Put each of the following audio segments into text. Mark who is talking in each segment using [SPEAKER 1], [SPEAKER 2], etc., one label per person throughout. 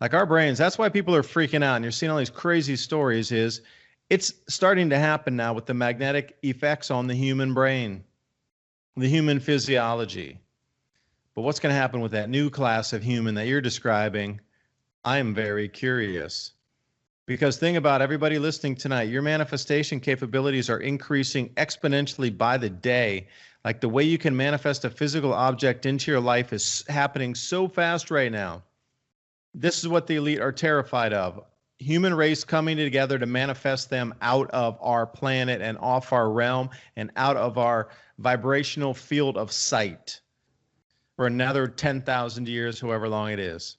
[SPEAKER 1] Like our brains, that's why people are freaking out. And you're seeing all these crazy stories is it's starting to happen now with the magnetic effects on the human brain, the human physiology. But what's going to happen with that new class of human that you're describing? I'm very curious. Because think about everybody listening tonight, your manifestation capabilities are increasing exponentially by the day. Like the way you can manifest a physical object into your life is happening so fast right now. This is what the elite are terrified of. Human race coming together to manifest them out of our planet and off our realm and out of our vibrational field of sight for another 10,000 years, however long it is.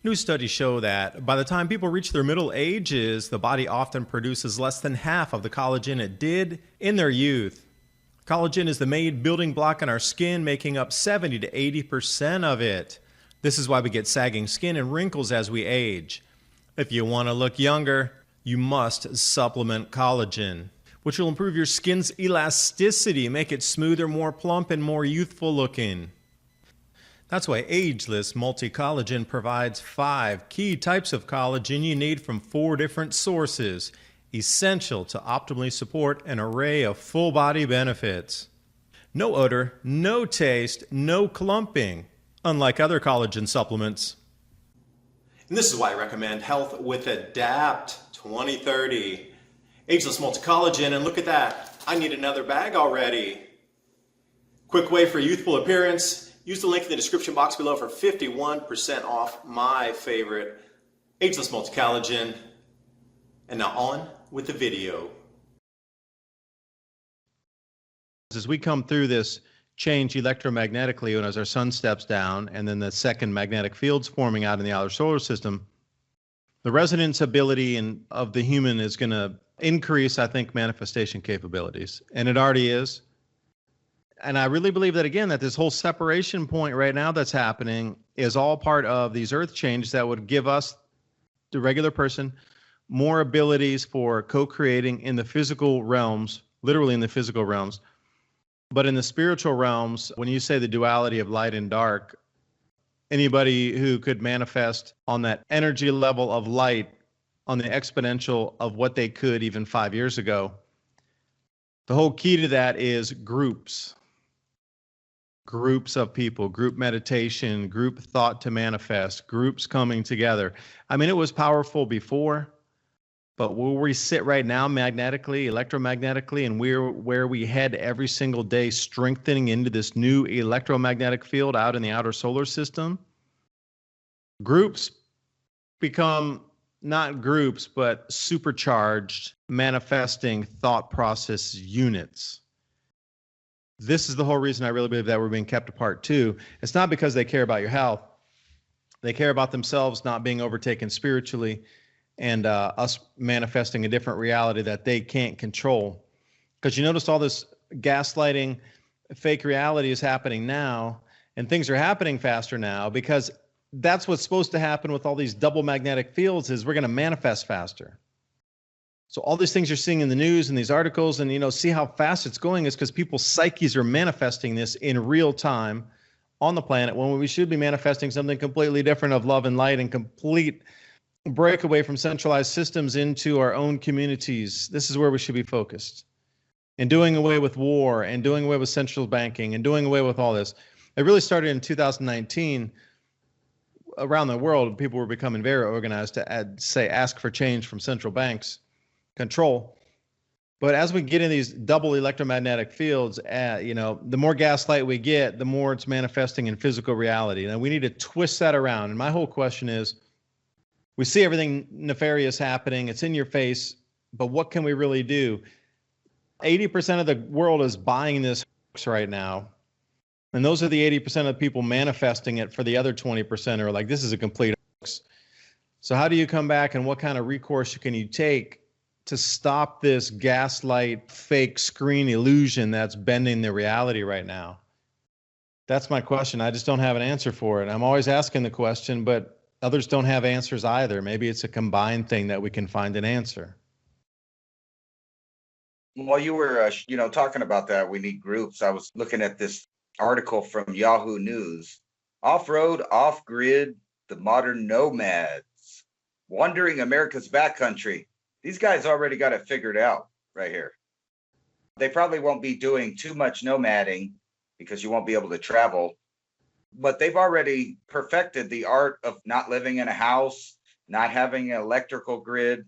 [SPEAKER 1] New studies show that by the time people reach their middle ages, the body often produces less than half of the collagen it did in their youth. Collagen is the main building block in our skin, making up 70 to 80% of it. This is why we get sagging skin and wrinkles as we age. If you want to look younger, you must supplement collagen, which will improve your skin's elasticity, make it smoother, more plump, and more youthful looking. That's why Ageless Multi-Collagen provides 5 key types of collagen you need from 4 different sources, essential to optimally support an array of full-body benefits. No odor, no taste, no clumping, unlike other collagen supplements. And this is why I recommend Health with Adapt 2030. Ageless Multi-Collagen, and look at that, I need another bag already. Quick way for youthful appearance. Use the link in the description box below for 51% off my favorite Ageless Multi-Collagen. And now on with the video. As we come through this change electromagnetically, and as our sun steps down, and then the second magnetic fields forming out in the outer solar system, the resonance ability of the human is going to increase, I think, manifestation capabilities. And it already is. And I really believe that, again, that this whole separation point right now that's happening is all part of these earth changes that would give us, the regular person, more abilities for co-creating in the physical realms, literally in the physical realms. But in the spiritual realms, when you say the duality of light and dark, anybody who could manifest on that energy level of light, on the exponential of what they could even 5 years ago, the whole key to that is groups. Groups of people, group meditation, group thought to manifest, groups coming together. I mean, it was powerful before, but where we sit right now magnetically, electromagnetically, and where we head every single day strengthening into this new electromagnetic field out in the outer solar system, groups become not groups, but supercharged manifesting thought process units. This is the whole reason I really believe that we're being kept apart too. It's not because they care about your health. They care about themselves not being overtaken spiritually and us manifesting a different reality that they can't control. Because you notice all this gaslighting, fake reality is happening now, and things are happening faster now because that's what's supposed to happen with all these double magnetic fields is we're going to manifest faster. So all these things you're seeing in the news and these articles and, see how fast it's going is because people's psyches are manifesting this in real time on the planet when we should be manifesting something completely different of love and light and complete breakaway from centralized systems into our own communities. This is where we should be focused. And doing away with war and doing away with central banking and doing away with all this. It really started in 2019. Around the world, people were becoming very organized to ask for change from central banks. Control. But as we get in these double electromagnetic fields, the more gaslight we get, the more it's manifesting in physical reality. And we need to twist that around. And my whole question is, we see everything nefarious happening. It's in your face. But what can we really do? 80% of the world is buying this right now. And those are the 80% of people manifesting it for the other 20% are like, this is a complete hoax. So how do you come back and what kind of recourse can you take to stop this gaslight fake screen illusion that's bending the reality right now? That's my question. I just don't have an answer for it. I'm always asking the question, but others don't have answers either. Maybe it's a combined thing that we can find an answer.
[SPEAKER 2] While you were, talking about that, we need groups. I was looking at this article from Yahoo News. Off-road, off-grid, the modern nomads, wandering America's backcountry. These guys already got it figured out right here. They probably won't be doing too much nomading because you won't be able to travel, but they've already perfected the art of not living in a house, not having an electrical grid.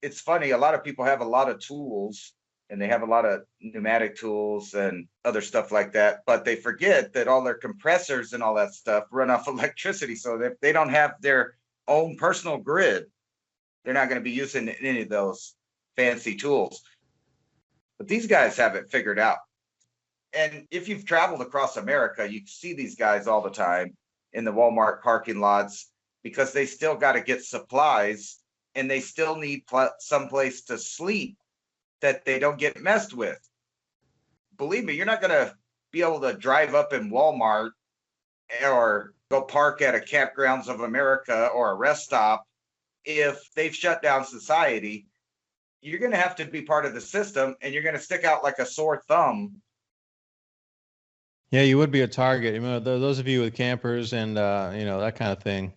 [SPEAKER 2] It's funny, a lot of people have a lot of tools and they have a lot of pneumatic tools and other stuff like that, but they forget that all their compressors and all that stuff run off electricity. So if they don't have their own personal grid, they're not going to be using any of those fancy tools. But these guys have it figured out. And if you've traveled across America, you see these guys all the time in the Walmart parking lots because they still got to get supplies and they still need some place to sleep that they don't get messed with. Believe me, you're not going to be able to drive up in Walmart or go park at a Campgrounds of America or a rest stop if they've shut down society. You're going to have to be part of the system and you're going to stick out like a sore thumb.
[SPEAKER 1] Yeah, you would be a target. You know, those of you with campers and that kind of thing.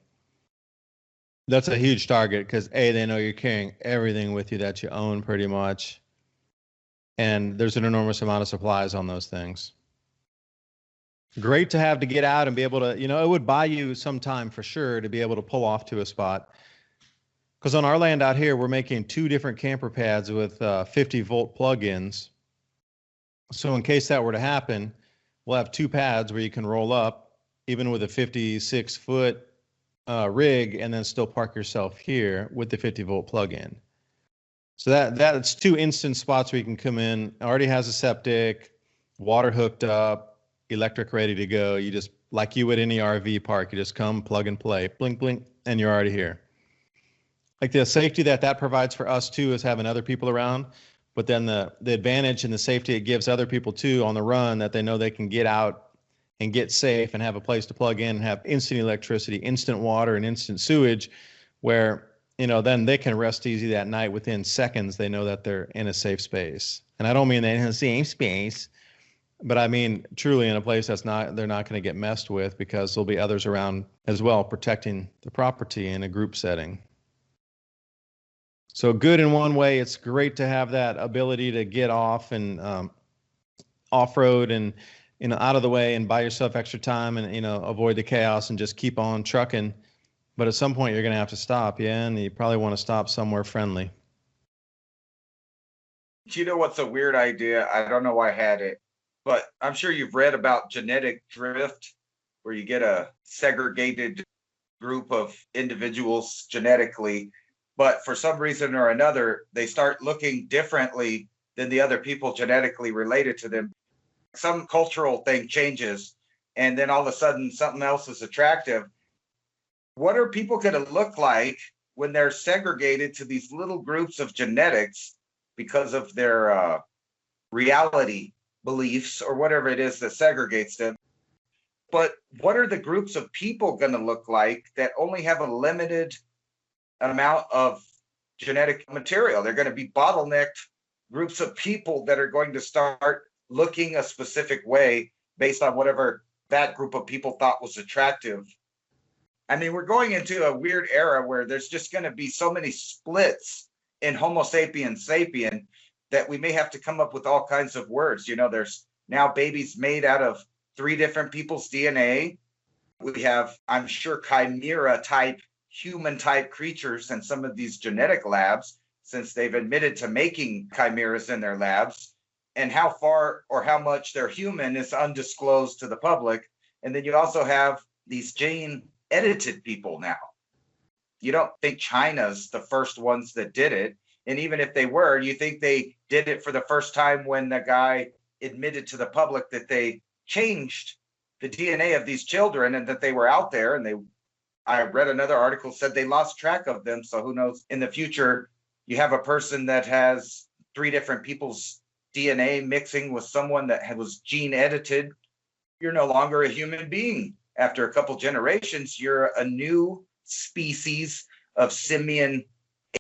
[SPEAKER 1] That's a huge target because they know you're carrying everything with you that you own pretty much, and there's an enormous amount of supplies on those things. Great to have to get out and be able to, it would buy you some time for sure to be able to pull off to a spot. Because on our land out here, we're making 2 different camper pads with 50-volt plug-ins. So in case that were to happen, we'll have 2 pads where you can roll up, even with a 56-foot rig, and then still park yourself here with the 50-volt plug-in. So that's 2 instant spots where you can come in. Already has a septic, water hooked up, electric ready to go. You just, like you would any RV park, you just come, plug and play, blink, blink, and you're already here. Like the safety that provides for us too is having other people around, but then the advantage and the safety it gives other people too on the run, that they know they can get out and get safe and have a place to plug in and have instant electricity, instant water, and instant sewage, where, then they can rest easy that night. Within seconds, they know that they're in a safe space. And I don't mean they're in a safe space, but I mean truly in a place they're not going to get messed with, because there'll be others around as well protecting the property in a group setting. So good in one way. It's great to have that ability to get off and off-road and out of the way and buy yourself extra time and avoid the chaos and just keep on trucking. But at some point you're going to have to stop, and you probably want to stop somewhere friendly.
[SPEAKER 2] You know what's a weird idea? I don't know why I had it, but I'm sure you've read about genetic drift, where you get a segregated group of individuals genetically, but for some reason or another, they start looking differently than the other people genetically related to them. Some cultural thing changes, and then all of a sudden something else is attractive. What are people going to look like when they're segregated to these little groups of genetics because of their reality beliefs or whatever it is that segregates them? But what are the groups of people going to look like that only have a limited amount of genetic material? They're going to be bottlenecked groups of people that are going to start looking a specific way based on whatever that group of people thought was attractive. I mean, we're going into a weird era where there's just going to be so many splits in Homo sapiens sapien that we may have to come up with all kinds of words. There's now babies made out of 3 different people's DNA. We have, I'm sure, chimera type, human type creatures in some of these genetic labs, since they've admitted to making chimeras in their labs. And how far or how much they're human is undisclosed to the public. And then you also have these gene edited people now. You don't think China's the first ones that did it. And even if they were, you think they did it for the first time when the guy admitted to the public that they changed the DNA of these children and that they were out there. And I read another article said they lost track of them. So who knows, in the future, you have a person that has 3 different people's DNA mixing with someone that was gene edited. You're no longer a human being. After a couple generations, you're a new species of simian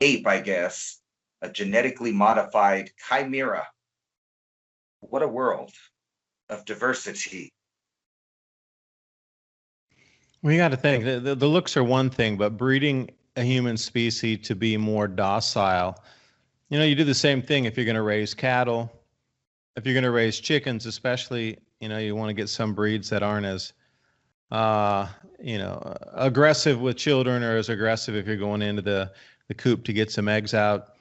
[SPEAKER 2] ape, I guess. a genetically modified chimera. What a world of diversity.
[SPEAKER 1] We got to think the looks are one thing, but breeding a human species to be more docile, you do the same thing if you're going to raise cattle, if you're going to raise chickens, especially, you want to get some breeds that aren't as, aggressive with children or as aggressive if you're going into the coop to get some eggs out.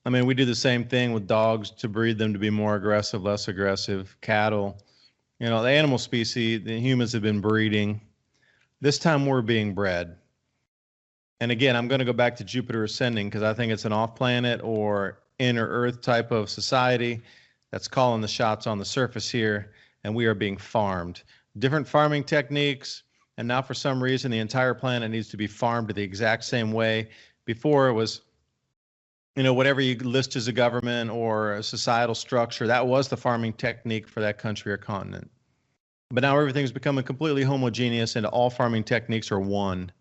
[SPEAKER 1] I mean, we do the same thing with dogs to breed them to be more aggressive, less aggressive, cattle. The animal species, the humans have been breeding. This time we're being bred. And again, I'm going to go back to Jupiter ascending because I think it's an off planet or inner Earth type of society that's calling the shots on the surface here, and we are being farmed. Different farming techniques, and now for some reason the entire planet needs to be farmed the exact same way. Before it was, whatever you list as a government or a societal structure, that was the farming technique for that country or continent. But now everything's becoming completely homogeneous and all farming techniques are one.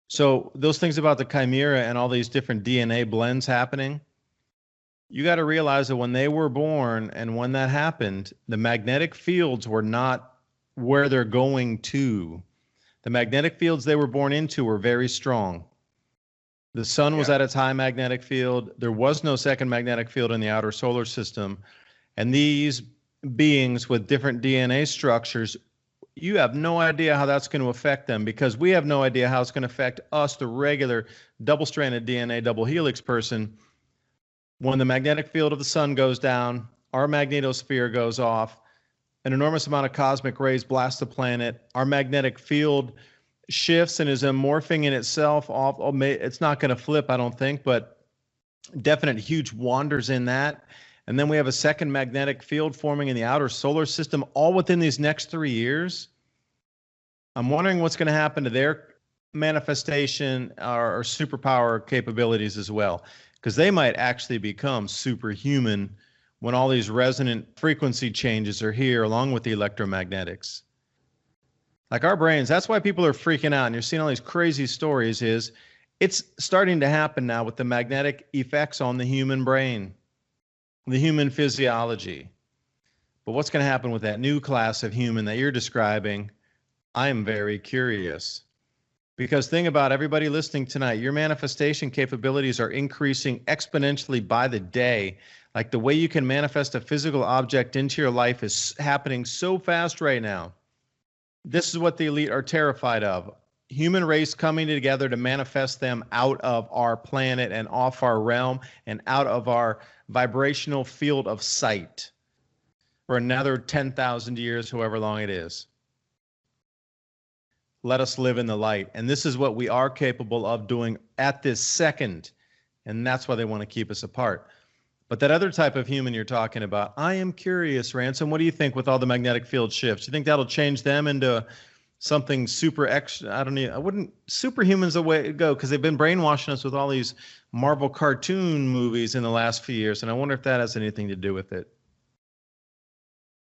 [SPEAKER 1] So those things about the chimera and all these different DNA blends happening, you got to realize that when they were born and when that happened, the magnetic fields were not where they're going to. The magnetic fields they were born into were very strong. The sun was at its high magnetic field. There was no second magnetic field in the outer solar system. And these beings with different DNA structures, you have no idea how that's going to affect them because we have no idea how it's going to affect us, the regular double-stranded DNA double helix person. When the magnetic field of the sun goes down, our magnetosphere goes off, an enormous amount of cosmic rays blast the planet, our magnetic field shifts and is morphing in itself. It's not going to flip, I don't think, but definite huge wanders in that. And then we have a second magnetic field forming in the outer solar system, all within these next 3 years. I'm wondering what's going to happen to their manifestation or superpower capabilities as well, because they might actually become superhuman when all these resonant frequency changes are here, along with the electromagnetics. Like our brains, that's why people are freaking out, and you're seeing all these crazy stories, is it's starting to happen now with the magnetic effects on the human brain, the human physiology. But what's going to happen with that new class of human that you're describing? I am very curious. Because think about everybody listening tonight, your manifestation capabilities are increasing exponentially by the day. Like the way you can manifest a physical object into your life is happening so fast right now. This is what the elite are terrified of. Human race coming together to manifest them out of our planet and off our realm and out of our vibrational field of sight for another 10,000 years, however long it is. Let us live in the light. And this is what we are capable of doing at this second. And that's why they want to keep us apart. But that other type of human you're talking about, I am curious, Ransom, what do you think with all the magnetic field shifts? You think that'll change them into something super extra? Superhuman's the way to go, because they've been brainwashing us with all these Marvel cartoon movies in the last few years. And I wonder if that has anything to do with it.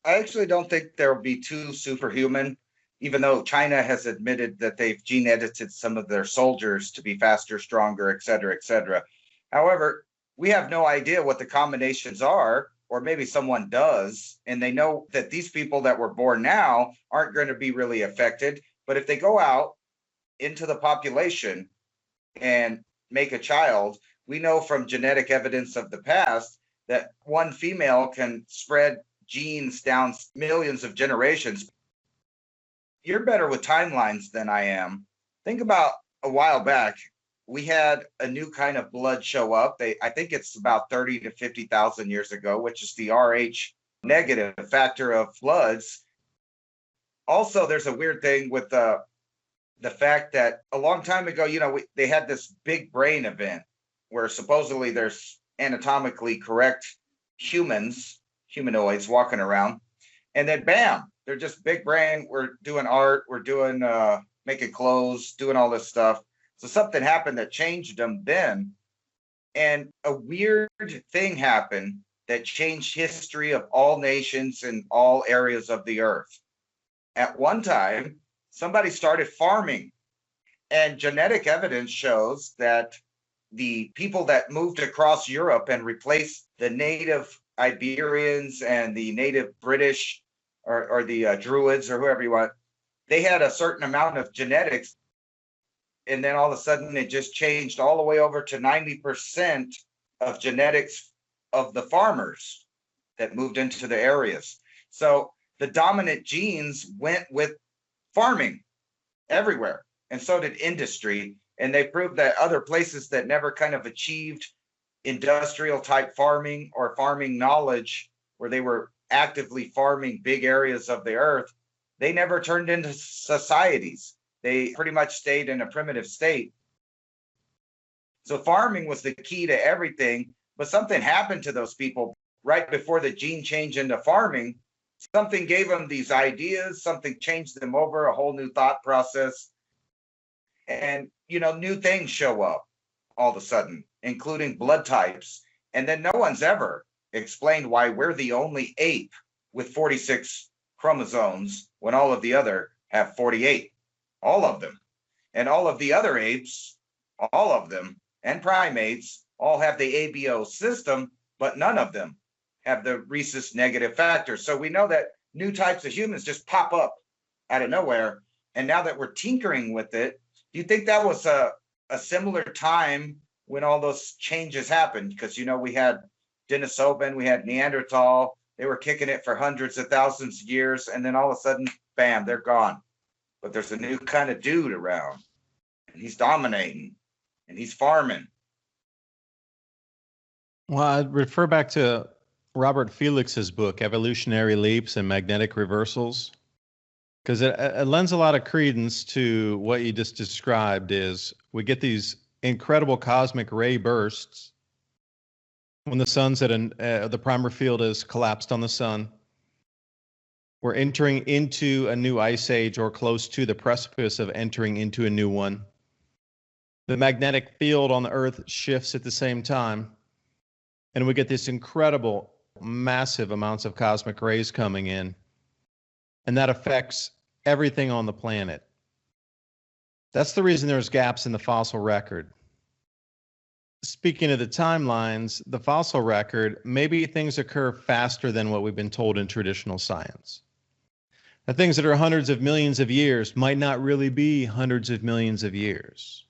[SPEAKER 2] I actually don't think there will be too superhuman, even though China has admitted that they've gene edited some of their soldiers to be faster, stronger, et cetera, et cetera. However, we have no idea what the combinations are, or maybe someone does, and they know that these people that were born now aren't going to be really affected. But if they go out into the population and make a child, we know from genetic evidence of the past that one female can spread genes down millions of generations. You're better with timelines than I am. Think about a while back, we had a new kind of blood show up. I think it's about 30 to 50,000 years ago, which is the Rh negative factor of bloods. Also, there's a weird thing with the fact that a long time ago, they had this big brain event where supposedly there's anatomically correct humanoids walking around. And then bam, they're just big brain. We're doing art. We're doing making clothes, doing all this stuff. So something happened that changed them then. And a weird thing happened that changed history of all nations in all areas of the earth. At one time, somebody started farming. And genetic evidence shows that the people that moved across Europe and replaced the native Iberians and the native British or the Druids or whoever you want, they had a certain amount of genetics. And then all of a sudden it just changed all the way over to 90% of genetics of the farmers that moved into the areas. So the dominant genes went with farming everywhere, and so did industry. And they proved that other places that never kind of achieved industrial type farming or farming knowledge, where they were actively farming big areas of the earth, they never turned into societies. They pretty much stayed in a primitive state. So farming was the key to everything, but something happened to those people right before the gene change into farming. Something gave them these ideas, something changed them over, a whole new thought process. And, new things show up all of a sudden, including blood types. And then no one's ever explained why we're the only ape with 46 chromosomes when all of the other have 48, all of them. And all of the other apes, all of them, and primates all have the ABO system, but none of them have the rhesus negative factor. So we know that new types of humans just pop up out of nowhere. And now that we're tinkering with it, do you think that was a similar time when all those changes happened? Because, we had Denisovan, we had Neanderthal, they were kicking it for hundreds of thousands of years. And then all of a sudden, bam, they're gone. But there's a new kind of dude around, and he's dominating, and he's farming.
[SPEAKER 1] Well, I'd refer back to Robert Felix's book, Evolutionary Leaps and Magnetic Reversals, because it lends a lot of credence to what you just described. Is we get these incredible cosmic ray bursts when the sun's at the primer field is collapsed on the sun. We're entering into a new ice age or close to the precipice of entering into a new one. The magnetic field on the Earth shifts at the same time, and we get this incredible, massive amounts of cosmic rays coming in, and that affects everything on the planet. That's the reason there's gaps in the fossil record. Speaking of the timelines, the fossil record, maybe things occur faster than what we've been told in traditional science. The things that are hundreds of millions of years might not really be hundreds of millions of years.